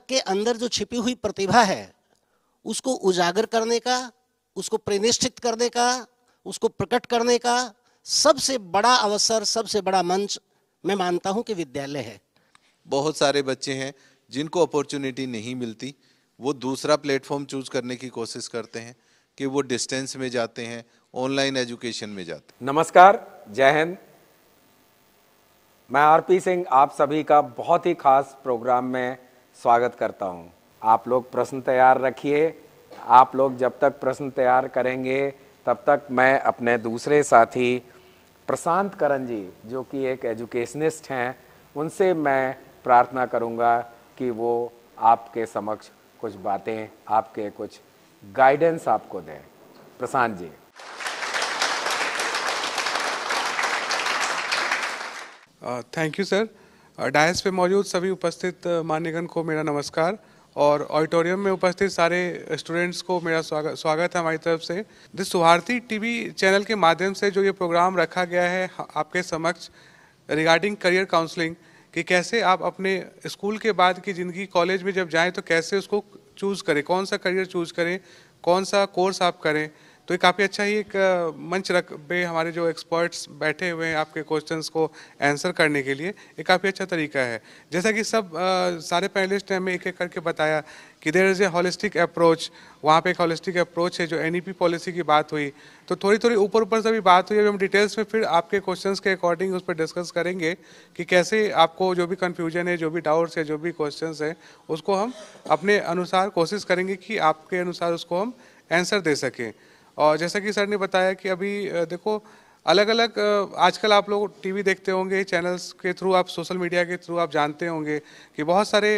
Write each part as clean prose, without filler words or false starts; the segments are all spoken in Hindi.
के अंदर जो छिपी हुई प्रतिभा है उसको उजागर करने का, उसको प्रतिष्ठित करने का, उसको प्रकट करने का सबसे बड़ा अवसर, सबसे बड़ा मंच मैं मानता हूं कि विद्यालय है। बहुत सारे बच्चे हैं जिनको अपॉर्चुनिटी नहीं मिलती, वो दूसरा प्लेटफॉर्म चूज करने की कोशिश करते हैं कि वो डिस्टेंस में जाते हैं, ऑनलाइन एजुकेशन में जाते हैं। नमस्कार, जय हिंद। मैं आरपी सिंह आप सभी का बहुत ही खास प्रोग्राम में स्वागत करता हूं। आप लोग प्रश्न तैयार रखिए। आप लोग जब तक प्रश्न तैयार करेंगे तब तक मैं अपने दूसरे साथी प्रशांत करन जी, जो कि एक एजुकेशनिस्ट हैं, उनसे मैं प्रार्थना करूंगा कि वो आपके समक्ष कुछ बातें, आपके कुछ गाइडेंस आपको दें। Prashant ji. Thank you sir. Dais पे मौजूद सभी उपस्थित मान्यगण को मेरा नमस्कार और ऑडिटोरियम में उपस्थित सारे स्टूडेंट्स को मेरा स्वागत है हमारी तरफ से। दिस सुहार्थी टीवी चैनल के माध्यम से जो ये प्रोग्राम रखा गया है आपके समक्ष रिगार्डिंग करियर काउंसलिंग, कि कैसे आप अपने स्कूल के बाद की ज़िंदगी, कॉलेज में जब जाएं तो कैसे उसको चूज़ करें, कौन सा करियर चूज़ करें, कौन सा कोर्स आप करें। तो ये काफ़ी अच्छा ही एक मंच रख पे हमारे जो एक्सपर्ट्स बैठे हुए हैं आपके क्वेश्चंस को आंसर करने के लिए, ये काफ़ी अच्छा तरीका है। जैसा कि सब सारे पैनलिस्ट ने हमें एक एक करके बताया कि there is a holistic approach, वहाँ पे एक हॉलिस्टिक अप्रोच है। जो एनईपी पॉलिसी की बात हुई तो थोड़ी थोड़ी ऊपर ऊपर से भी बात हुई। अभी हम डिटेल्स में फिर आपके क्वेश्चंस के अकॉर्डिंग उस पर डिस्कस करेंगे कि कैसे आपको जो भी कन्फ्यूजन है, जो भी डाउट्स है, जो भी क्वेश्चंस है, उसको हम अपने अनुसार कोशिश करेंगे कि आपके अनुसार उसको हम आंसर दे सकें। और जैसा कि सर ने बताया कि अभी देखो अलग अलग आजकल आप लोग टीवी देखते होंगे, चैनल्स के थ्रू, आप सोशल मीडिया के थ्रू आप जानते होंगे कि बहुत सारे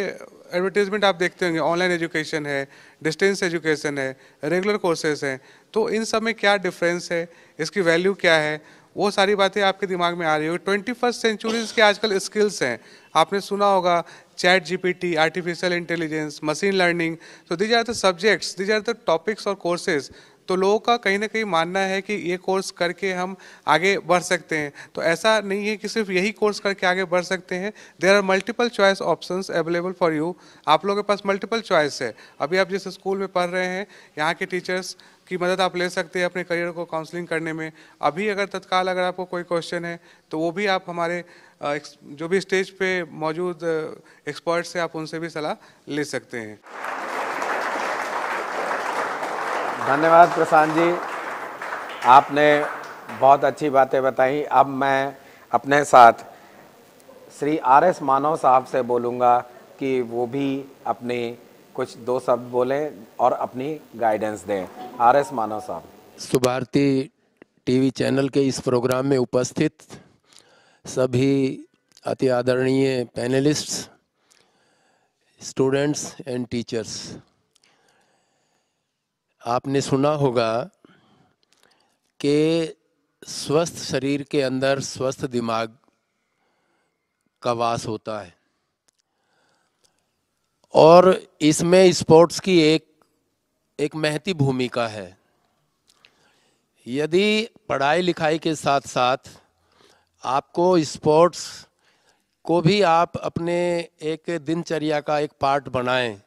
एडवर्टीजमेंट आप देखते होंगे। ऑनलाइन एजुकेशन है, डिस्टेंस एजुकेशन है, रेगुलर कोर्सेज हैं। तो इन सब में क्या डिफरेंस है, इसकी वैल्यू क्या है, वो सारी बातें आपके दिमाग में आ रही होगी। 21st सेंचुरीज के आजकल स्किल्स हैं, आपने सुना होगा chat GPT, artificial intelligence, machine learning. So these are the subjects, these are the topics और कोर्सेज। तो लोगों का कहीं ना कहीं मानना है कि ये कोर्स करके हम आगे बढ़ सकते हैं। तो ऐसा नहीं है कि सिर्फ यही कोर्स करके आगे बढ़ सकते हैं। There are multiple choice options available for you. आप लोगों के पास मल्टीपल चॉइस है। अभी आप जिस स्कूल में पढ़ रहे हैं, यहाँ के टीचर्स की मदद आप ले सकते हैं अपने करियर को काउंसलिंग करने में। अभी अगर तत्काल अगर आपको कोई क्वेश्चन है तो वो भी आप हमारे जो भी स्टेज पे मौजूद एक्सपर्ट्स हैं, आप उनसे भी सलाह ले सकते हैं। धन्यवाद प्रशांत जी, आपने बहुत अच्छी बातें बताई। अब मैं अपने साथ श्री आर.एस. मानव साहब से बोलूँगा कि वो भी अपनी कुछ दो शब्द बोलें और अपनी गाइडेंस दें। आर.एस. मानव साहब। सुभारती टीवी चैनल के इस प्रोग्राम में उपस्थित सभी अति आदरणीय पैनलिस्ट्स, स्टूडेंट्स एंड टीचर्स, आपने सुना होगा कि स्वस्थ शरीर के अंदर स्वस्थ दिमाग का वास होता है और इसमें स्पोर्ट्स की एक महती भूमिका है। यदि पढ़ाई लिखाई के साथ साथ आपको स्पोर्ट्स को भी आप अपने एक दिनचर्या का एक पार्ट बनाएं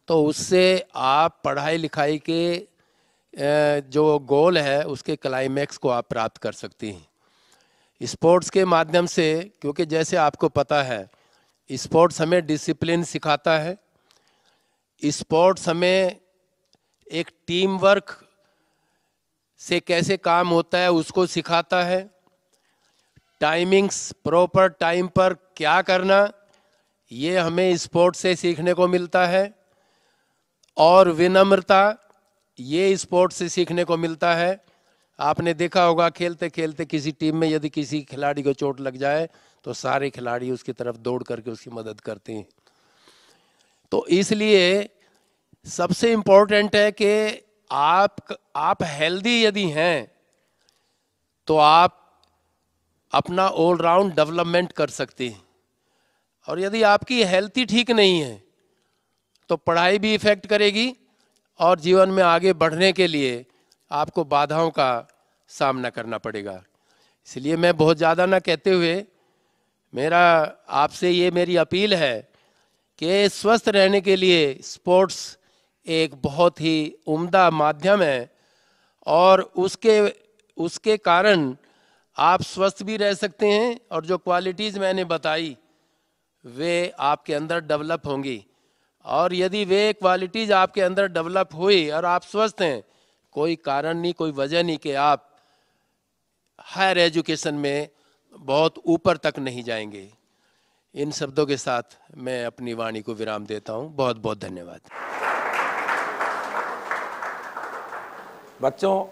तो उससे आप पढ़ाई लिखाई के जो गोल है उसके क्लाइमैक्स को आप प्राप्त कर सकती हैं स्पोर्ट्स के माध्यम से। क्योंकि जैसे आपको पता है स्पोर्ट्स हमें डिसिप्लिन सिखाता है, स्पोर्ट्स हमें एक टीम वर्क से कैसे काम होता है उसको सिखाता है, टाइमिंग्स प्रॉपर टाइम पर क्या करना ये हमें स्पोर्ट्स से सीखने को मिलता है, और विनम्रता ये स्पोर्ट्स से सीखने को मिलता है। आपने देखा होगा खेलते खेलते किसी टीम में यदि किसी खिलाड़ी को चोट लग जाए तो सारे खिलाड़ी उसकी तरफ दौड़ करके उसकी मदद करते हैं। तो इसलिए सबसे इम्पोर्टेंट है कि आप हेल्दी यदि हैं तो आप अपना ऑलराउंड डेवलपमेंट कर सकते हैं, और यदि आपकी हेल्थ ही ठीक नहीं है तो पढ़ाई भी इफेक्ट करेगी और जीवन में आगे बढ़ने के लिए आपको बाधाओं का सामना करना पड़ेगा। इसलिए मैं बहुत ज़्यादा ना कहते हुए मेरा आपसे ये मेरी अपील है कि स्वस्थ रहने के लिए स्पोर्ट्स एक बहुत ही उम्दा माध्यम है और उसके कारण आप स्वस्थ भी रह सकते हैं और जो क्वालिटीज़ मैंने बताई वे आपके अंदर डेवलप होंगी। और यदि वे क्वालिटीज़ आपके अंदर डेवलप हुई और आप स्वस्थ हैं, कोई कारण नहीं, कोई वजह नहीं कि आप हायर एजुकेशन में बहुत ऊपर तक नहीं जाएंगे। इन शब्दों के साथ मैं अपनी वाणी को विराम देता हूं। बहुत बहुत धन्यवाद। बच्चों,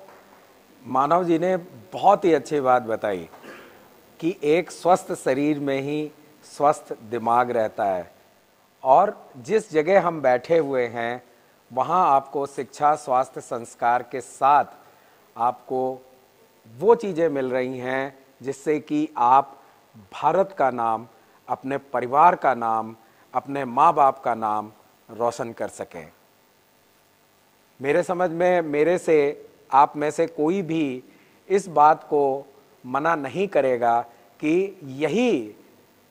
मानव जी ने बहुत ही अच्छी बात बताई कि एक स्वस्थ शरीर में ही स्वस्थ दिमाग रहता है और जिस जगह हम बैठे हुए हैं वहाँ आपको शिक्षा, स्वास्थ्य, संस्कार के साथ आपको वो चीज़ें मिल रही हैं जिससे कि आप भारत का नाम, अपने परिवार का नाम, अपने माँ बाप का नाम रोशन कर सकें। मेरे समझ में, मेरे से, आप में से कोई भी इस बात को मना नहीं करेगा कि यही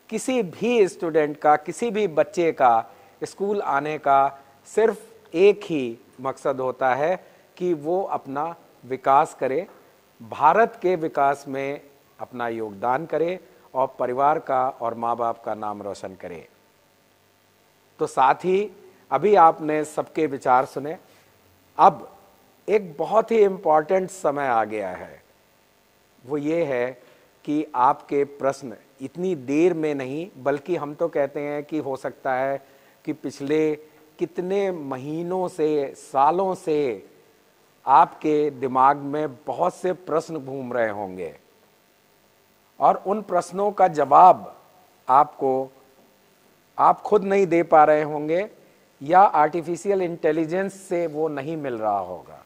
किसी भी स्टूडेंट का, किसी भी बच्चे का स्कूल आने का सिर्फ एक ही मकसद होता है कि वो अपना विकास करे, भारत के विकास में अपना योगदान करे और परिवार का और माँ बाप का नाम रोशन करे। तो साथ ही अभी आपने सबके विचार सुने। अब एक बहुत ही इम्पॉर्टेंट समय आ गया है, वो ये है कि आपके प्रश्न इतनी देर में नहीं, बल्कि हम तो कहते हैं कि हो सकता है कि पिछले कितने महीनों से, सालों से आपके दिमाग में बहुत से प्रश्न घूम रहे होंगे और उन प्रश्नों का जवाब आप खुद नहीं दे पा रहे होंगे या आर्टिफिशियल इंटेलिजेंस से वो नहीं मिल रहा होगा।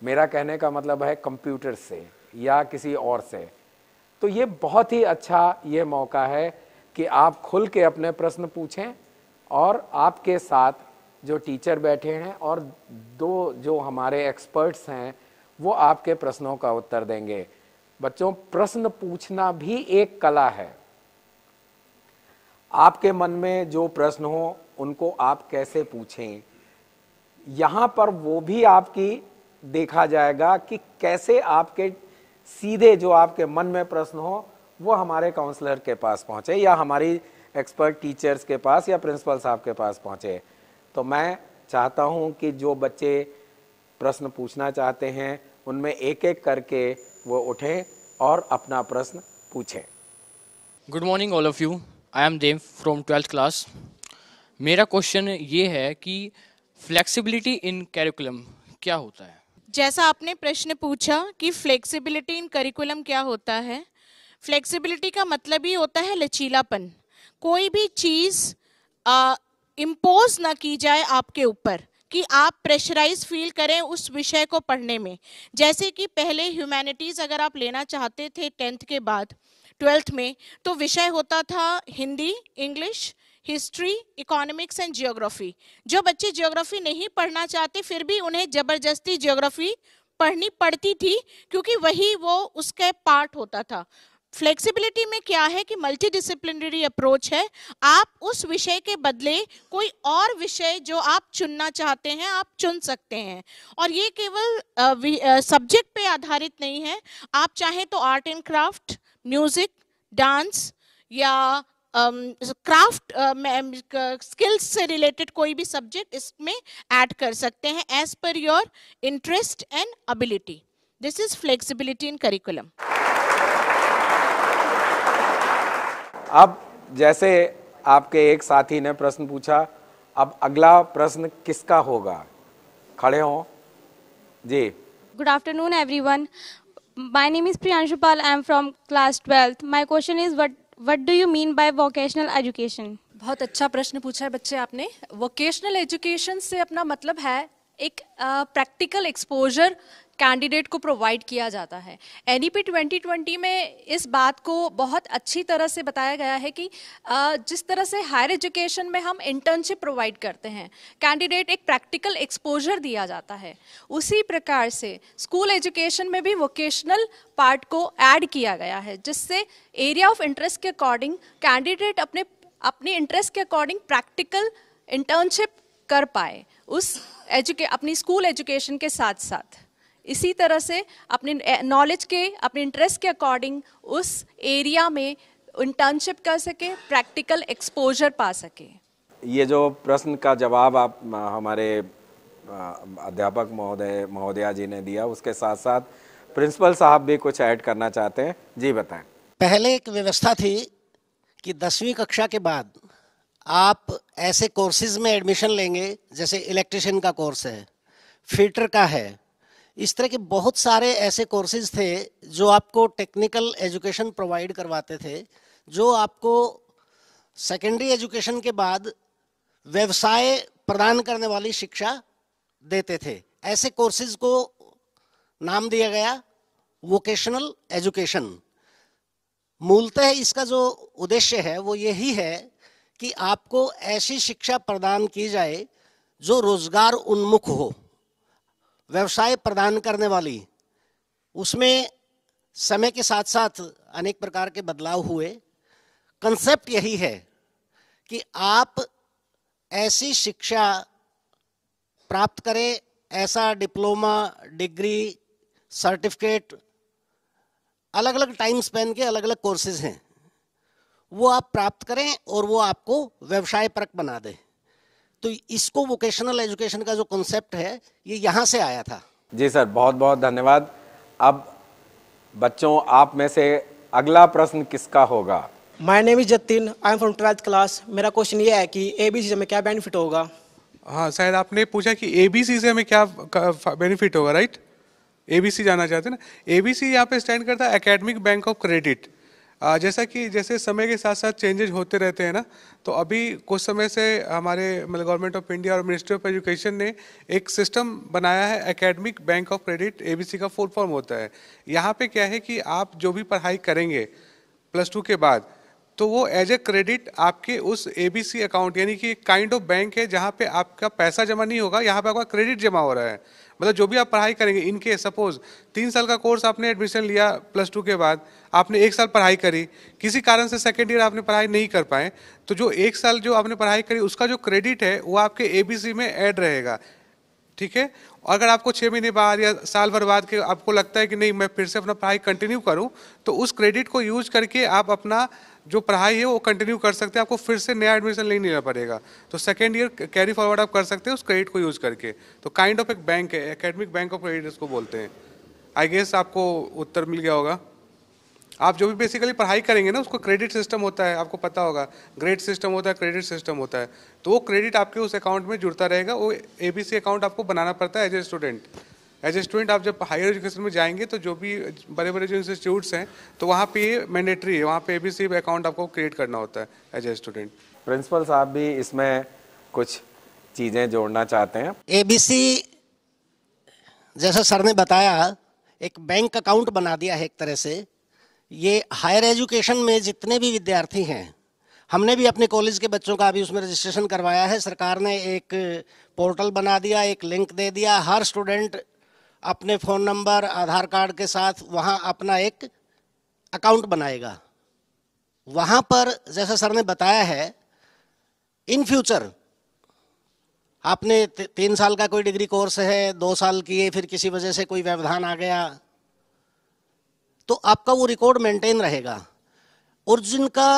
मेरा कहने का मतलब है कंप्यूटर से या किसी और से। तो ये बहुत ही अच्छा ये मौका है कि आप खुल के अपने प्रश्न पूछें और आपके साथ जो टीचर बैठे हैं और दो जो हमारे एक्सपर्ट्स हैं वो आपके प्रश्नों का उत्तर देंगे। बच्चों, प्रश्न पूछना भी एक कला है। आपके मन में जो प्रश्न हो उनको आप कैसे पूछें, यहाँ पर वो भी आपकी देखा जाएगा कि कैसे आपके सीधे जो आपके मन में प्रश्न हो वो हमारे काउंसलर के पास पहुँचे या हमारी एक्सपर्ट टीचर्स के पास या प्रिंसिपल साहब के पास पहुँचे। तो मैं चाहता हूँ कि जो बच्चे प्रश्न पूछना चाहते हैं उनमें एक एक करके वो उठें और अपना प्रश्न पूछें। Good morning all of you, I am Dev from 12th class. मेरा क्वेश्चन ये है कि फ्लेक्सिबिलिटी इन करिकुलम क्या होता है? जैसा आपने प्रश्न पूछा कि फ्लेक्सिबिलिटी इन करिकुलम क्या होता है, फ्लेक्सिबिलिटी का मतलब ही होता है लचीलापन। कोई भी चीज़ इम्पोज ना की जाए आपके ऊपर कि आप प्रेशराइज फील करें उस विषय को पढ़ने में। जैसे कि पहले ह्यूमैनिटीज़ अगर आप लेना चाहते थे 10th के बाद 12th में, तो विषय होता था Hindi, English, history, economics and geography. जो बच्चे जियोग्राफी नहीं पढ़ना चाहते फिर भी उन्हें ज़बरदस्ती जियोग्राफी पढ़नी पड़ती थी क्योंकि वही वो उसका पार्ट होता था। फ्लेक्सिबिलिटी में क्या है कि मल्टी डिसिप्लिनरी अप्रोच है। आप उस विषय के बदले कोई और विषय जो आप चुनना चाहते हैं आप चुन सकते हैं और ये केवल सब्जेक्ट पे आधारित नहीं है। आप चाहें तो art and craft, music, dance या क्राफ्ट स्किल्स से रिलेटेड कोई भी सब्जेक्ट इसमें ऐड कर सकते हैं as per your interest and ability. This is flexibility in curriculum. अब जैसे आपके एक साथी ने प्रश्न पूछा, अब अगला प्रश्न किसका होगा? खड़े हों जी। Good afternoon, everyone. My name is Priyanshu Pal. I am from class 12th. My question is, what do you mean by vocational education? बहुत अच्छा प्रश्न पूछा है बच्चे आपने। वोकेशनल एजुकेशन से अपना मतलब है एक प्रैक्टिकल एक्सपोजर कैंडिडेट को प्रोवाइड किया जाता है। एनईपी 2020 में इस बात को बहुत अच्छी तरह से बताया गया है कि जिस तरह से हायर एजुकेशन में हम इंटर्नशिप प्रोवाइड करते हैं, कैंडिडेट एक प्रैक्टिकल एक्सपोजर दिया जाता है, उसी प्रकार से स्कूल एजुकेशन में भी वोकेशनल पार्ट को ऐड किया गया है जिससे एरिया ऑफ इंटरेस्ट के अकॉर्डिंग कैंडिडेट अपने अपने इंटरेस्ट के अकॉर्डिंग प्रैक्टिकल इंटर्नशिप कर पाए अपनी स्कूल एजुकेशन के साथ साथ। इसी तरह से अपने नॉलेज के, अपने इंटरेस्ट के अकॉर्डिंग उस एरिया में इंटर्नशिप कर सके, प्रैक्टिकल एक्सपोजर पा सके। ये जो प्रश्न का जवाब आप हमारे अध्यापक महोदया जी ने दिया, उसके साथ साथ प्रिंसिपल साहब भी कुछ ऐड करना चाहते हैं। जी बताएं। पहले एक व्यवस्था थी कि 10वीं कक्षा के बाद आप ऐसे कोर्सेज में एडमिशन लेंगे, जैसे इलेक्ट्रिशियन का कोर्स है, फिटर का है, इस तरह के बहुत सारे ऐसे कोर्सेज थे जो आपको टेक्निकल एजुकेशन प्रोवाइड करवाते थे, जो आपको सेकेंडरी एजुकेशन के बाद व्यवसाय प्रदान करने वाली शिक्षा देते थे। ऐसे कोर्सेज को नाम दिया गया वोकेशनल एजुकेशन। मूलतः इसका जो उद्देश्य है वो यही है कि आपको ऐसी शिक्षा प्रदान की जाए जो रोजगार उन्मुख हो, व्यवसाय प्रदान करने वाली। उसमें समय के साथ साथ अनेक प्रकार के बदलाव हुए। कंसेप्ट यही है कि आप ऐसी शिक्षा प्राप्त करें, ऐसा डिप्लोमा, डिग्री, सर्टिफिकेट, अलग अलग टाइम स्पेन के अलग अलग कोर्सेज हैं, वो आप प्राप्त करें और वो आपको व्यवसाय परक बना दे। तो इसको वोकेशनल एजुकेशन का जो कॉन्सेप्ट है ये यहाँ से आया था। जी सर, बहुत बहुत धन्यवाद। अब बच्चों, आप में से अगला प्रश्न किसका होगा? My name is Jatin, I am from 12th class. मेरा क्वेश्चन ये है कि एबीसी से हमें क्या बेनिफिट होगा? हाँ, शायद आपने पूछा कि एबीसी से हमें क्या बेनिफिट होगा, राइट? एबीसी जाना चाहते हैं ना। एबीसी यहाँ पे स्टैंड करता है एकेडमिक बैंक ऑफ क्रेडिट। जैसे समय के साथ साथ चेंजेज होते रहते हैं ना, तो अभी कुछ समय से हमारे गवर्नमेंट ऑफ इंडिया और मिनिस्ट्री ऑफ एजुकेशन ने एक सिस्टम बनाया है, academic bank of credit. ABC का फुल फॉर्म होता है। यहाँ पे क्या है कि आप जो भी पढ़ाई करेंगे +2 के बाद, तो वो एज ए क्रेडिट आपके उस एबीसी अकाउंट, यानी कि काइंड ऑफ बैंक है जहाँ पे आपका पैसा जमा नहीं होगा, यहाँ पे आपका क्रेडिट जमा हो रहा है। मतलब जो भी आप पढ़ाई करेंगे, इनके सपोज 3 साल का कोर्स आपने एडमिशन लिया +2 के बाद, आपने 1 साल पढ़ाई करी, किसी कारण से सेकेंड ईयर आपने पढ़ाई नहीं कर पाए, तो जो 1 साल जो आपने पढ़ाई करी उसका जो क्रेडिट है वो आपके एबीसी में ऐड रहेगा, ठीक है। अगर आपको 6 महीने बाद या साल भर बाद के आपको लगता है कि नहीं मैं फिर से अपना पढ़ाई कंटिन्यू करूं, तो उस क्रेडिट को यूज करके आप अपना जो पढ़ाई है वो कंटिन्यू कर सकते हैं। आपको फिर से नया एडमिशन नहीं लेना पड़ेगा। तो सेकेंड ईयर कैरी फॉरवर्ड आप कर सकते हैं उस क्रेडिट को यूज करके। तो काइंड ऑफ एक बैंक है, एकेडमिक बैंक ऑफ क्रेडिट इसको बोलते हैं। आई गेस आपको उत्तर मिल गया होगा। आप जो भी बेसिकली पढ़ाई करेंगे ना, उसको क्रेडिट सिस्टम होता है, आपको पता होगा, ग्रेड सिस्टम होता है, क्रेडिट सिस्टम होता है। तो वो क्रेडिट आपके उस अकाउंट में जुड़ता रहेगा। वो एबीसी अकाउंट आपको बनाना पड़ता है as a student. As a student आप जब हायर एजुकेशन में जाएंगे तो जो भी बड़े बड़े जो इंस्टीट्यूट्स हैं, तो वहाँ पे ये मैंडेटरी है, वहाँ पे एबीसी अकाउंट आपको क्रिएट करना होता है एज ए स्टूडेंट। प्रिंसिपल साहब भी इसमें कुछ चीज़ें जोड़ना चाहते हैं। एबीसी जैसा सर ने बताया, एक बैंक अकाउंट बना दिया है एक तरह से। ये हायर एजुकेशन में जितने भी विद्यार्थी हैं, हमने भी अपने कॉलेज के बच्चों का अभी उसमें रजिस्ट्रेशन करवाया है। सरकार ने एक पोर्टल बना दिया, एक लिंक दे दिया। हर स्टूडेंट अपने फ़ोन नंबर, आधार कार्ड के साथ वहाँ अपना एक अकाउंट बनाएगा। वहाँ पर जैसा सर ने बताया है, इन फ्यूचर आपने 3 साल का कोई डिग्री कोर्स है, 2 साल किए, फिर किसी वजह से कोई व्यवधान आ गया, तो आपका वो रिकॉर्ड मेंटेन रहेगा। और जिनका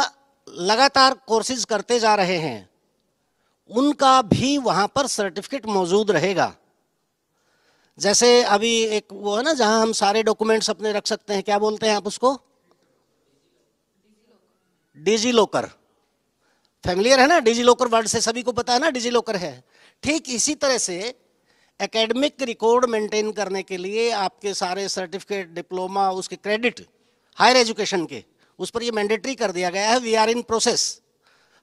लगातार कोर्सेज करते जा रहे हैं, उनका भी वहाँ पर सर्टिफिकेट मौजूद रहेगा। जैसे अभी एक वो है ना, जहाँ हम सारे डॉक्यूमेंट्स अपने रख सकते हैं, क्या बोलते हैं आप उसको? Digi locker. फैमिलियर है ना, डिजी लॉकर वर्ड से सभी को पता है ना, डिजी लॉकर है। ठीक इसी तरह से एकेडमिक रिकॉर्ड मेंटेन करने के लिए आपके सारे सर्टिफिकेट, डिप्लोमा, उसके क्रेडिट हायर एजुकेशन के, उस पर ये मैंडेटरी कर दिया गया है। वी आर इन प्रोसेस,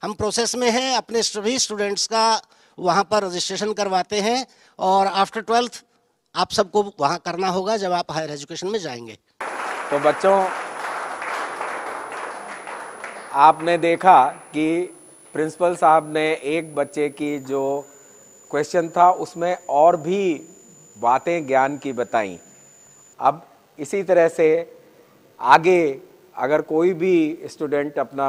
हम प्रोसेस में हैं। अपने सभी स्टूडेंट्स का वहाँ पर रजिस्ट्रेशन करवाते हैं और आफ्टर 12th आप सबको वहाँ करना होगा जब आप हायर एजुकेशन में जाएंगे। तो बच्चों, आपने देखा कि प्रिंसिपल साहब ने एक बच्चे की जो क्वेश्चन था उसमें और भी बातें ज्ञान की बताई। अब इसी तरह से आगे अगर कोई भी स्टूडेंट अपना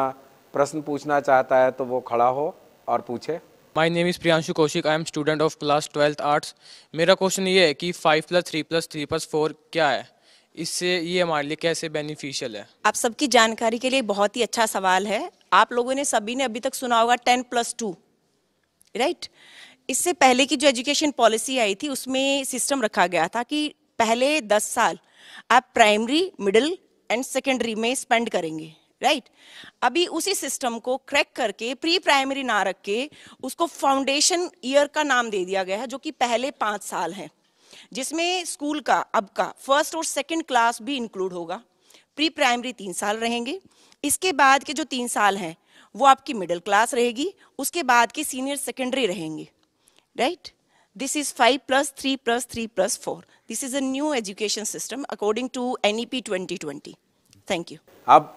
प्रश्न पूछना चाहता है तो वो खड़ा हो और पूछे। My name is Priyanshu Kaushik, I am student of class 12th arts. मेरा क्वेश्चन ये है कि 5+3+3+4 क्या है, इससे ये हमारे लिए कैसे बेनिफिशियल है। आप सबकी जानकारी के लिए बहुत ही अच्छा सवाल है। आप लोगों ने सभी ने अभी तक सुना होगा 10+2, राइट। इससे पहले की जो एजुकेशन पॉलिसी आई थी उसमें सिस्टम रखा गया था कि पहले 10 साल आप प्राइमरी, मिडिल एंड सेकेंडरी में स्पेंड करेंगे, राइट। अभी उसी सिस्टम को क्रैक करके प्री प्राइमरी ना रख के उसको फाउंडेशन ईयर का नाम दे दिया गया है, जो कि पहले 5 साल है, जिसमें स्कूल का अब का फर्स्ट और सेकंड क्लास भी इंक्लूड होगा। प्री प्राइमरी 3 साल रहेंगे, इसके बाद के जो 3 साल हैं वो आपकी मिडिल क्लास रहेगी, उसके बाद की सीनियर सेकेंडरी रहेंगे, right. This is 5+3+3+4। This is a new education system according to NEP 2020। Thank you. अब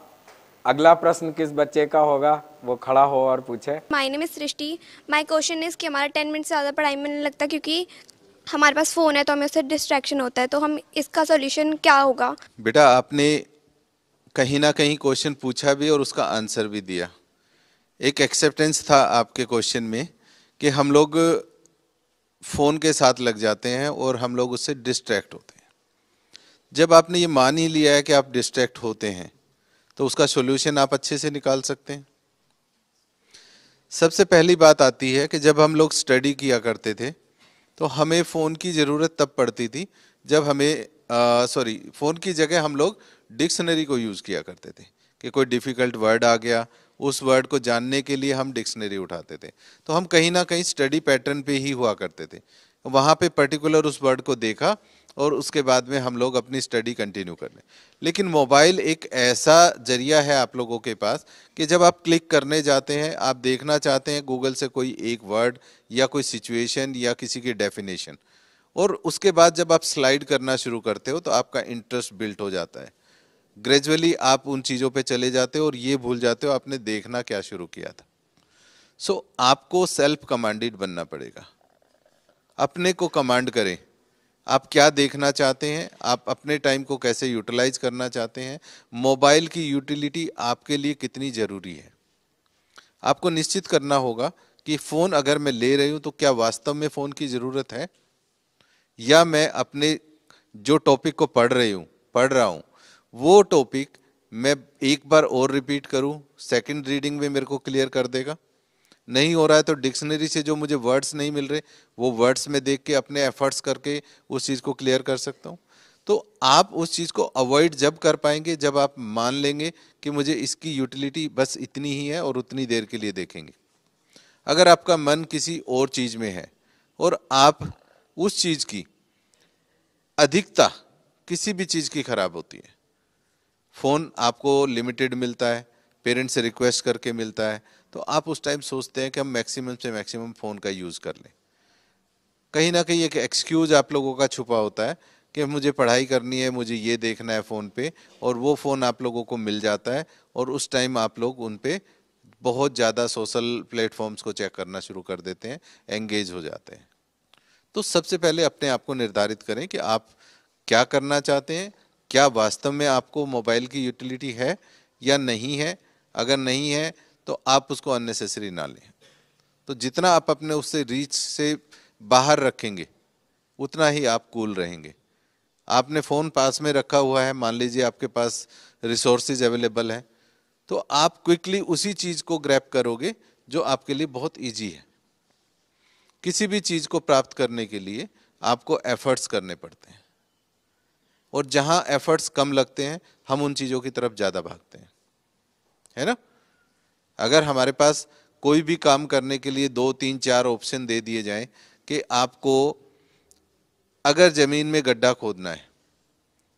अगला प्रश्न किस बच्चे का होगा, वो खड़ा हो और पूछे। My name is Srishti. My question is कि हमारा 10 मिनट से ज़्यादा पढ़ाई में नहीं लगता, क्योंकि हमारे पास फ़ोन है तो हमें उससे डिस्ट्रैक्शन होता है, तो हम इसका सॉल्यूशन क्या होगा। बेटा आपने कहीं ना कहीं क्वेश्चन पूछा भी और उसका आंसर भी दिया। एक एक्सेप्टेंस था आपके क्वेश्चन में कि हम लोग फ़ोन के साथ लग जाते हैं और हम लोग उससे डिस्ट्रैक्ट होते हैं। जब आपने ये मान ही लिया है कि आप डिस्ट्रैक्ट होते हैं तो उसका सॉल्यूशन आप अच्छे से निकाल सकते हैं। सबसे पहली बात आती है कि जब हम लोग स्टडी किया करते थे तो हमें फ़ोन की ज़रूरत तब पड़ती थी जब हमें फ़ोन की जगह हम लोग डिक्शनरी को यूज़ किया करते थे कि कोई डिफ़िकल्ट वर्ड आ गया, उस वर्ड को जानने के लिए हम डिक्शनरी उठाते थे। तो हम कहीं ना कहीं स्टडी पैटर्न पे ही हुआ करते थे, वहाँ पे पर्टिकुलर उस वर्ड को देखा और उसके बाद में हम लोग अपनी स्टडी कंटिन्यू कर लें। लेकिन मोबाइल एक ऐसा जरिया है आप लोगों के पास कि जब आप क्लिक करने जाते हैं, आप देखना चाहते हैं गूगल से कोई एक वर्ड या कोई सिचुएशन या किसी की डेफिनेशन, और उसके बाद जब आप स्लाइड करना शुरू करते हो तो आपका इंटरेस्ट बिल्ट हो जाता है। ग्रेजुअली आप उन चीज़ों पे चले जाते हो और ये भूल जाते हो आपने देखना क्या शुरू किया था। सो आपको सेल्फ कमांडेड बनना पड़ेगा, अपने को कमांड करें। आप क्या देखना चाहते हैं, आप अपने टाइम को कैसे यूटिलाइज करना चाहते हैं, मोबाइल की यूटिलिटी आपके लिए कितनी ज़रूरी है। आपको निश्चित करना होगा कि फ़ोन अगर मैं ले रही हूँ तो क्या वास्तव में फ़ोन की ज़रूरत है, या मैं अपने जो टॉपिक को पढ़ रहा हूँ वो टॉपिक मैं एक बार और रिपीट करूँ, सेकंड रीडिंग में मेरे को क्लियर कर देगा। नहीं हो रहा है तो डिक्शनरी से जो मुझे वर्ड्स नहीं मिल रहे वो वर्ड्स में देख के अपने एफर्ट्स करके उस चीज़ को क्लियर कर सकता हूँ। तो आप उस चीज़ को अवॉइड जब कर पाएंगे जब आप मान लेंगे कि मुझे इसकी यूटिलिटी बस इतनी ही है और उतनी देर के लिए देखेंगे। अगर आपका मन किसी और चीज़ में है और आप उस चीज़ की अधिकता किसी भी चीज़ की खराब होती है, फ़ोन आपको लिमिटेड मिलता है, पेरेंट्स से रिक्वेस्ट करके मिलता है, तो आप उस टाइम सोचते हैं कि हम मैक्सिमम से मैक्सिमम फ़ोन का यूज़ कर लें। कहीं ना कहीं एक एक्सक्यूज़ आप लोगों का छुपा होता है कि मुझे पढ़ाई करनी है, मुझे ये देखना है फ़ोन पे, और वो फ़ोन आप लोगों को मिल जाता है और उस टाइम आप लोग उन पे बहुत ज़्यादा सोशल प्लेटफॉर्म्स को चेक करना शुरू कर देते हैं, एंगेज हो जाते हैं। तो सबसे पहले अपने आप को निर्धारित करें कि आप क्या करना चाहते हैं, क्या वास्तव में आपको मोबाइल की यूटिलिटी है या नहीं है। अगर नहीं है तो आप उसको अननेसेसरी ना लें। तो जितना आप अपने उससे रीच से बाहर रखेंगे उतना ही आप कूल रहेंगे। आपने फ़ोन पास में रखा हुआ है, मान लीजिए आपके पास रिसोर्सेज अवेलेबल है, तो आप क्विकली उसी चीज़ को ग्रैब करोगे जो आपके लिए बहुत ईजी है। किसी भी चीज़ को प्राप्त करने के लिए आपको एफर्ट्स करने पड़ते हैं, और जहाँ एफर्ट्स कम लगते हैं हम उन चीज़ों की तरफ ज़्यादा भागते हैं, है ना। अगर हमारे पास कोई भी काम करने के लिए 2, 3, 4 ऑप्शन दे दिए जाएं कि आपको अगर ज़मीन में गड्ढा खोदना है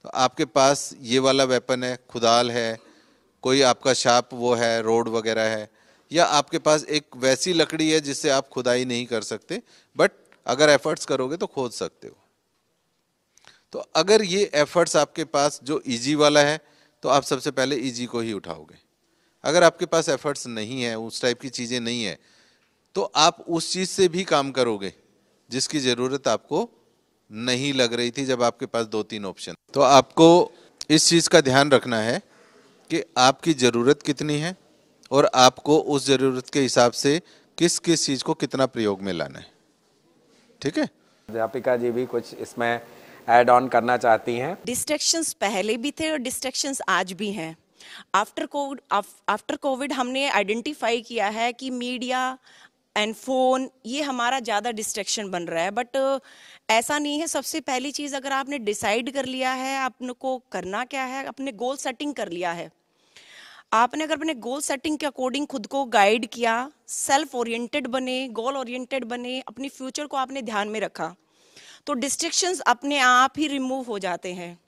तो आपके पास ये वाला वेपन है, खुदाल है, कोई आपका शार्प वो है, रोड वगैरह है, या आपके पास एक वैसी लकड़ी है जिससे आप खुदाई नहीं कर सकते, बट अगर एफर्ट्स करोगे तो खोद सकते हो। तो अगर ये एफर्ट्स आपके पास जो इजी वाला है तो आप सबसे पहले इजी को ही उठाओगे। अगर आपके पास एफर्ट्स नहीं है, उस टाइप की चीज़ें नहीं है, तो आप उस चीज़ से भी काम करोगे जिसकी ज़रूरत आपको नहीं लग रही थी जब आपके पास 2-3 ऑप्शन। तो आपको इस चीज़ का ध्यान रखना है कि आपकी ज़रूरत कितनी है और आपको उस जरूरत के हिसाब से किस किस चीज को कितना प्रयोग में लाना है। ठीक है, अध्यापिका जी भी कुछ इसमें ऐड ऑन करना चाहती हैं। डिस्ट्रैक्शंस पहले भी थे और डिस्ट्रैक्शंस आज भी हैं। आफ्टर कोविड हमने आइडेंटिफाई किया है कि मीडिया एंड फोन ये हमारा ज़्यादा डिस्ट्रैक्शन बन रहा है, बट ऐसा नहीं है। सबसे पहली चीज़, अगर आपने डिसाइड कर लिया है आपने को करना क्या है, अपने गोल सेटिंग कर लिया है, आपने अगर अपने गोल सेटिंग के अकॉर्डिंग खुद को गाइड किया, सेल्फ ओरिएंटेड बने, गोल ओरिएंटेड बने, अपनी फ्यूचर को आपने ध्यान में रखा, तो डिस्ट्रैक्शंस अपने आप ही रिमूव हो जाते हैं।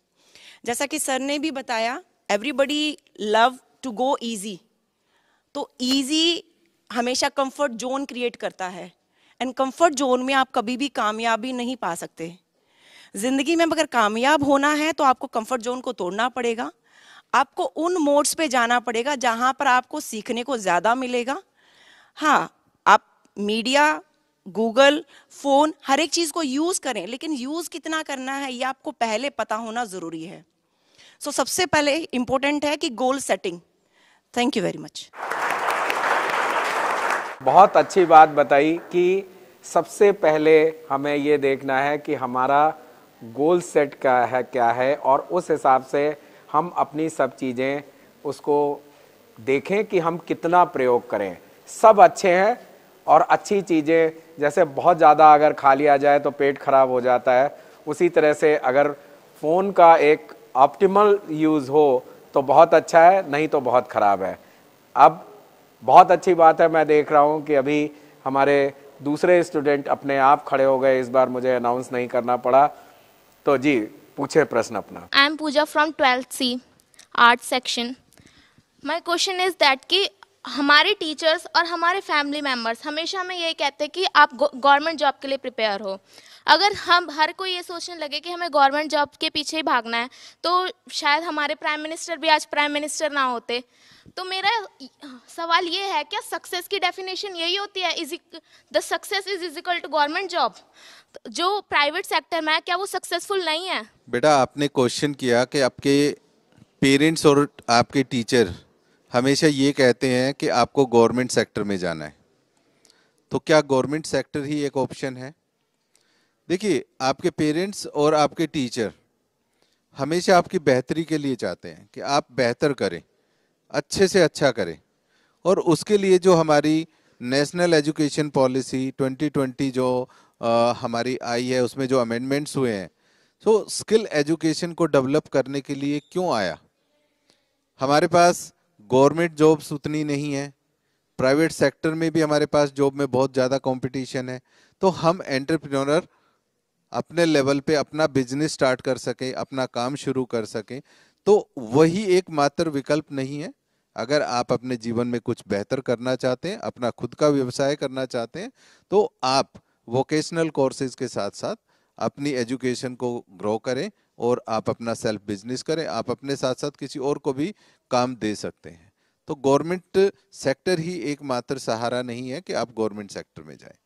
जैसा कि सर ने भी बताया, everybody love to go easy, तो इजी हमेशा कंफर्ट जोन क्रिएट करता है, एंड कंफर्ट जोन में आप कभी भी कामयाबी नहीं पा सकते। जिंदगी में अगर कामयाब होना है तो आपको कंफर्ट जोन को तोड़ना पड़ेगा, आपको उन मोड्स पे जाना पड़ेगा जहां पर आपको सीखने को ज्यादा मिलेगा। हाँ, आप मीडिया, गूगल, फोन, हर एक चीज को यूज करें, लेकिन यूज कितना करना है ये आपको पहले पता होना जरूरी है। सो सबसे पहले इंपॉर्टेंट है कि goal setting. Thank you very much. बहुत अच्छी बात बताई कि सबसे पहले हमें ये देखना है कि हमारा गोल सेट क्या है और उस हिसाब से हम अपनी सब चीज़ें उसको देखें कि हम कितना प्रयोग करें। सब अच्छे हैं और अच्छी चीज़ें, जैसे बहुत ज़्यादा अगर खा लिया जाए तो पेट खराब हो जाता है, उसी तरह से अगर फ़ोन का एक ऑप्टिमल यूज़ हो तो बहुत अच्छा है, नहीं तो बहुत ख़राब है। अब बहुत अच्छी बात है, मैं देख रहा हूँ कि अभी हमारे दूसरे स्टूडेंट अपने आप खड़े हो गए, इस बार मुझे अनाउंस नहीं करना पड़ा। तो जी पूछे प्रश्न अपना। I am Puja from 12th C art section. My question is that कि हमारे टीचर्स और हमारे फैमिली मेम्बर्स हमेशा हमें ये कहते हैं कि आप गवर्नमेंट जॉब के लिए प्रिपेयर हो। अगर हम हर कोई ये सोचने लगे कि हमें गवर्नमेंट जॉब के पीछे ही भागना है तो शायद हमारे प्राइम मिनिस्टर भी आज प्राइम मिनिस्टर ना होते। तो मेरा सवाल ये है, क्या सक्सेस की डेफिनेशन यही होती है, the success is equal to government job? जो प्राइवेट सेक्टर में है क्या वो सक्सेसफुल नहीं है? बेटा, आपने क्वेश्चन किया कि आपके पेरेंट्स और आपके टीचर हमेशा ये कहते हैं कि आपको गवर्नमेंट सेक्टर में जाना है, तो क्या गवर्नमेंट सेक्टर ही एक ऑप्शन है? देखिए, आपके पेरेंट्स और आपके टीचर हमेशा आपकी बेहतरी के लिए चाहते हैं कि आप बेहतर करें, अच्छे से अच्छा करें, और उसके लिए जो हमारी नेशनल एजुकेशन पॉलिसी 2020 जो हमारी आई है, उसमें जो अमेंडमेंट्स हुए हैं, तो स्किल एजुकेशन को डेवलप करने के लिए क्यों आया? हमारे पास गवर्नमेंट जॉब्स उतनी नहीं है, प्राइवेट सेक्टर में भी हमारे पास जॉब में बहुत ज़्यादा कंपटीशन है, तो हम एंटरप्रेन्योर अपने लेवल पे अपना बिजनेस स्टार्ट कर सकें, अपना काम शुरू कर सकें, तो वही एकमात्र विकल्प नहीं है। अगर आप अपने जीवन में कुछ बेहतर करना चाहते हैं, अपना खुद का व्यवसाय करना चाहते हैं, तो आप वोकेशनल कोर्सेज के साथ साथ अपनी एजुकेशन को ग्रो करें और आप अपना सेल्फ बिजनेस करें। आप अपने साथ साथ किसी और को भी काम दे सकते हैं। तो गवर्नमेंट सेक्टर ही एकमात्र सहारा नहीं है कि आप गवर्नमेंट सेक्टर में जाएं।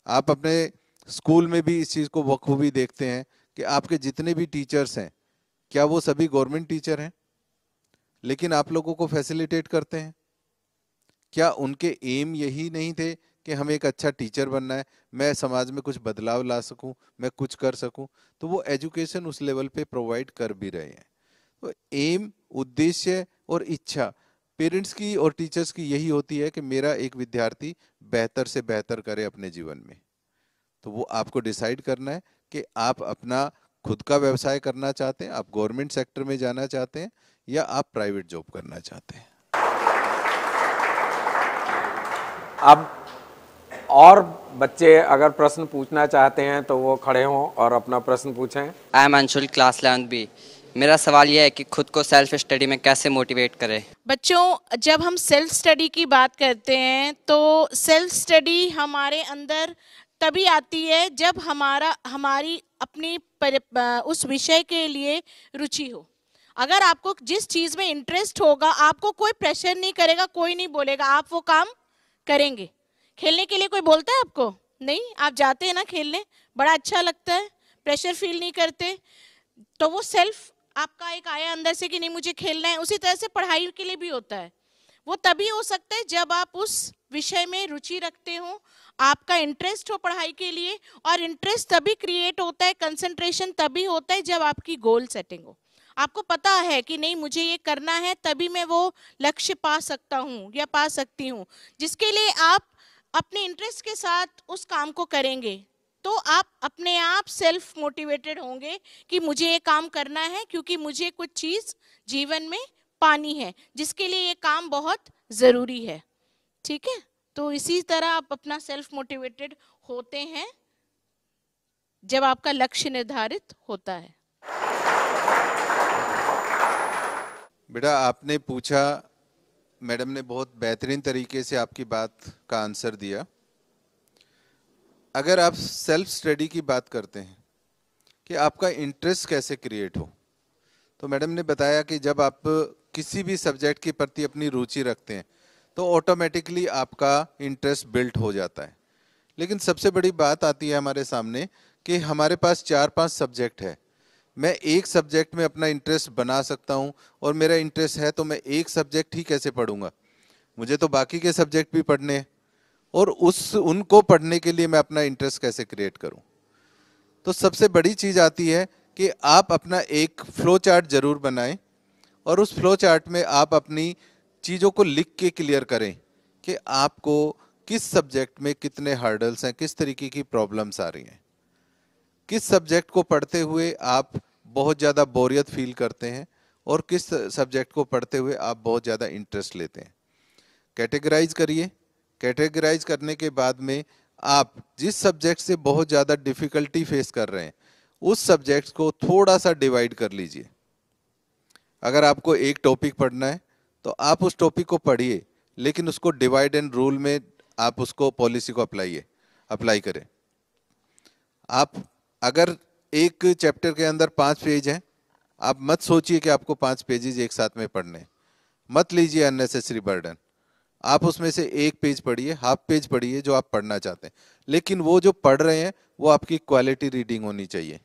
आप अपने स्कूल में भी इस चीज़ को बखूबी देखते हैं कि आपके जितने भी टीचर्स हैं, क्या वो सभी गवर्नमेंट टीचर हैं? लेकिन आप लोगों को फैसिलिटेट करते हैं। क्या उनके एम यही नहीं थे कि हमें एक अच्छा टीचर बनना है, मैं समाज में कुछ बदलाव ला सकूं, मैं कुछ कर सकूं? तो वो एजुकेशन उस लेवल पे प्रोवाइड कर भी रहे हैं। तो एम, उद्देश्य और इच्छा पेरेंट्स की और टीचर्स की यही होती है कि मेरा एक विद्यार्थी बेहतर से बेहतर करे अपने जीवन में। तो वो आपको डिसाइड करना है कि आप अपना खुद का व्यवसाय करना चाहते हैं, आप गवर्नमेंट सेक्टर में जाना चाहते हैं, या आप प्राइवेट जॉब करना चाहते हैं। अब और बच्चे अगर प्रश्न पूछना चाहते हैं तो वो खड़े हों और अपना प्रश्न पूछें। I am Anshul, class 11th B। मेरा सवाल यह है कि खुद को सेल्फ स्टडी में कैसे मोटिवेट करें। बच्चों, जब हम सेल्फ स्टडी की बात करते हैं तो सेल्फ स्टडी हमारे अंदर तभी आती है जब हमारी अपनी उस विषय के लिए रुचि हो। अगर आपको जिस चीज़ में इंटरेस्ट होगा, आपको कोई प्रेशर नहीं करेगा, कोई नहीं बोलेगा, आप वो काम करेंगे। खेलने के लिए कोई बोलता है आपको? नहीं, आप जाते हैं ना खेलने, बड़ा अच्छा लगता है, प्रेशर फील नहीं करते, तो वो सेल्फ आपका एक आया अंदर से कि नहीं मुझे खेलना है। उसी तरह से पढ़ाई के लिए भी होता है। वो तभी हो सकता है जब आप उस विषय में रुचि रखते हो, आपका इंटरेस्ट हो पढ़ाई के लिए, और इंटरेस्ट तभी क्रिएट होता है, कंसंट्रेशन तभी होता है जब आपकी गोल सेटिंग हो। आपको पता है कि नहीं मुझे ये करना है, तभी मैं वो लक्ष्य पा सकता हूँ या पा सकती हूँ, जिसके लिए आप अपने इंटरेस्ट के साथ उस काम को करेंगे तो आप अपने आप सेल्फ मोटिवेटेड होंगे कि मुझे ये काम करना है, क्योंकि मुझे कुछ चीज जीवन में पानी है जिसके लिए ये काम बहुत जरूरी है। ठीक है, तो इसी तरह आप अपना सेल्फ मोटिवेटेड होते हैं जब आपका लक्ष्य निर्धारित होता है। बेटा आपने पूछा, मैडम ने बहुत बेहतरीन तरीके से आपकी बात का आंसर दिया। अगर आप सेल्फ स्टडी की बात करते हैं कि आपका इंटरेस्ट कैसे क्रिएट हो, तो मैडम ने बताया कि जब आप किसी भी सब्जेक्ट के प्रति अपनी रुचि रखते हैं तो ऑटोमेटिकली आपका इंटरेस्ट बिल्ट हो जाता है। लेकिन सबसे बड़ी बात आती है हमारे सामने कि हमारे पास 4-5 सब्जेक्ट है। मैं एक सब्जेक्ट में अपना इंटरेस्ट बना सकता हूं और मेरा इंटरेस्ट है तो मैं एक सब्जेक्ट ही कैसे पढ़ूंगा, मुझे तो बाकी के सब्जेक्ट भी पढ़ने हैं और उनको पढ़ने के लिए मैं अपना इंटरेस्ट कैसे क्रिएट करूं। तो सबसे बड़ी चीज़ आती है कि आप अपना एक फ्लो चार्ट जरूर बनाएं और उस फ्लो चार्ट में आप अपनी चीज़ों को लिख के क्लियर करें कि आपको किस सब्जेक्ट में कितने हर्डल्स हैं, किस तरीके की प्रॉब्लम्स आ रही हैं, किस सब्जेक्ट को पढ़ते हुए आप बहुत ज़्यादा बोरियत फील करते हैं और किस सब्जेक्ट को पढ़ते हुए आप बहुत ज़्यादा इंटरेस्ट लेते हैं। कैटेगराइज करिए। कैटेगराइज करने के बाद में आप जिस सब्जेक्ट से बहुत ज़्यादा डिफ़िकल्टी फेस कर रहे हैं उस सब्जेक्ट को थोड़ा सा डिवाइड कर लीजिए। अगर आपको एक टॉपिक पढ़ना है तो आप उस टॉपिक को पढ़िए, लेकिन उसको डिवाइड एंड रूल में आप उसको पॉलिसी को अप्लाई करें। आप अगर एक चैप्टर के अंदर 5 पेज हैं, आप मत सोचिए कि आपको 5 पेजेस एक साथ में पढ़ने, मत लीजिए अननेसेसरी बर्डन। आप उसमें से एक पेज पढ़िए, हाफ पेज पढ़िए जो आप पढ़ना चाहते हैं, लेकिन वो जो पढ़ रहे हैं वो आपकी क्वालिटी रीडिंग होनी चाहिए।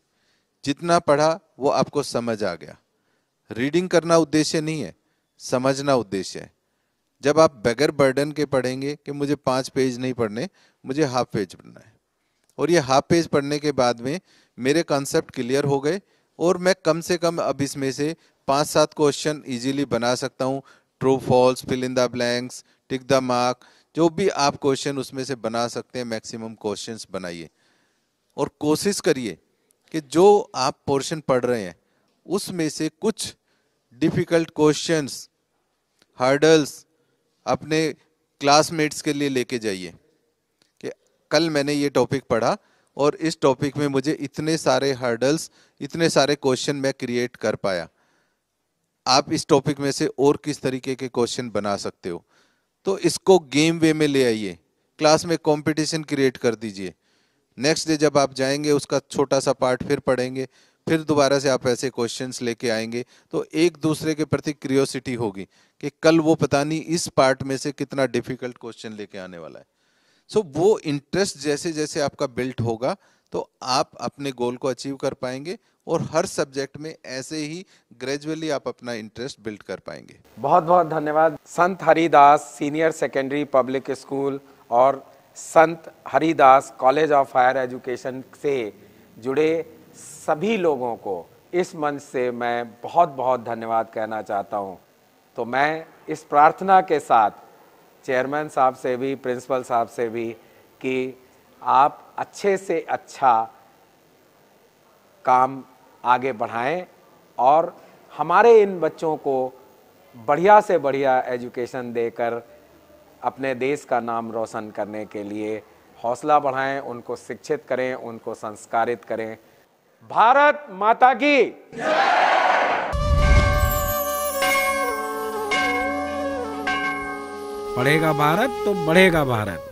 जितना पढ़ा वो आपको समझ आ गया। रीडिंग करना उद्देश्य नहीं है, समझना उद्देश्य है। जब आप बगैर बर्डन के पढ़ेंगे कि मुझे 5 पेज नहीं पढ़ने, मुझे हाफ पेज पढ़ना है, और ये हाफ पेज पढ़ने के बाद में मेरे कॉन्सेप्ट क्लियर हो गए और मैं कम से कम अब इसमें से 5-7 क्वेश्चन इजीली बना सकता हूँ। True false, fill in the blanks, tick the mark, जो भी आप क्वेश्चन उसमें से बना सकते हैं मैक्सिमम क्वेश्चंस बनाइए और कोशिश करिए कि जो आप पोर्शन पढ़ रहे हैं उसमें से कुछ डिफिकल्ट क्वेश्चंस, हर्डल्स अपने क्लासमेट्स के लिए लेके जाइए कि कल मैंने ये टॉपिक पढ़ा और इस टॉपिक में मुझे इतने सारे हर्डल्स, इतने सारे क्वेश्चन मैं क्रिएट कर पाया। आप इस टॉपिक में से और किस तरीके के क्वेश्चन बना सकते हो, तो इसको गेम वे में ले आइए। क्लास में कंपटीशन क्रिएट कर दीजिए। नेक्स्ट डे जब आप जाएंगे उसका छोटा सा पार्ट फिर पढ़ेंगे, फिर दोबारा से आप ऐसे क्वेश्चंस लेके आएंगे, तो एक दूसरे के प्रति क्यूरियोसिटी होगी कि कल वो पता नहीं इस पार्ट में से कितना डिफिकल्ट क्वेश्चन लेके आने वाला है। सो वो इंटरेस्ट जैसे जैसे आपका बिल्ट होगा तो आप अपने गोल को अचीव कर पाएंगे और हर सब्जेक्ट में ऐसे ही ग्रेजुअली आप अपना इंटरेस्ट बिल्ड कर पाएंगे। बहुत बहुत धन्यवाद। Sant Haridas senior secondary public school और Sant Haridas college of higher education से जुड़े सभी लोगों को इस मंच से मैं बहुत बहुत धन्यवाद कहना चाहता हूं। तो मैं इस प्रार्थना के साथ चेयरमैन साहब से भी, प्रिंसिपल साहब से भी, कि आप अच्छे से अच्छा काम आगे बढ़ाएं और हमारे इन बच्चों को बढ़िया से बढ़िया एजुकेशन देकर अपने देश का नाम रोशन करने के लिए हौसला बढ़ाएं, उनको शिक्षित करें, उनको संस्कारित करें। भारत माता की पढ़ेगा भारत तो बढ़ेगा भारत।